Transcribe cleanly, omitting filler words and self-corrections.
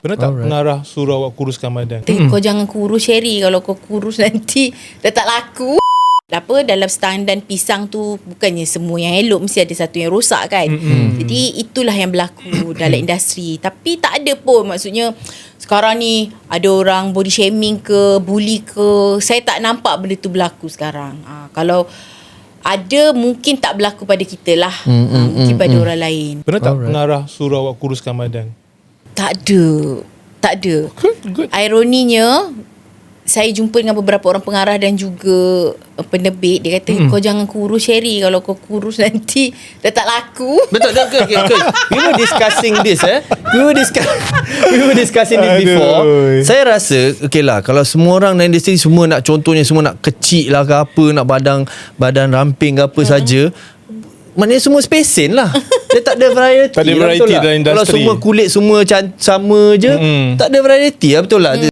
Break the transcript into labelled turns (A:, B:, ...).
A: Pernah tak pengarah suruh awak kuruskan badan?
B: Kau jangan kurus Sherry. Kalau kau kurus nanti dah tak laku. Apa dalam standard pisang tu bukannya semua yang elok, mesti ada satu yang rosak kan. Jadi itulah yang berlaku dalam industri. Tapi tak ada pun, maksudnya sekarang ni ada orang body shaming ke, bully ke. Saya tak nampak benda tu berlaku sekarang. Kalau ada, mungkin tak berlaku pada kita lah. Mungkin pada orang lain.
A: Pernah tak pengarah suruh awak kuruskan badan?
B: Tak ada. Tak ada.
A: Good.
B: Ironinya, saya jumpa dengan beberapa orang pengarah dan juga penerbit. Dia kata, kau jangan kurus Sherry. Kalau kau kurus nanti dah tak laku.
C: Betul tak? Okay. We were discussing this We were discussing this before. Saya rasa okay lah, kalau semua orang dalam industri semua nak, contohnya semua nak kecil lah ke apa, nak badan ramping ke apa saja, maknanya semua spesen lah. Dia tak ada variety.
A: Tak ada
C: lah,
A: variety
C: betul
A: dalam
C: lah.
A: industri.
C: Kalau semua kulit semua sama je, tak ada variety lah, betul lah.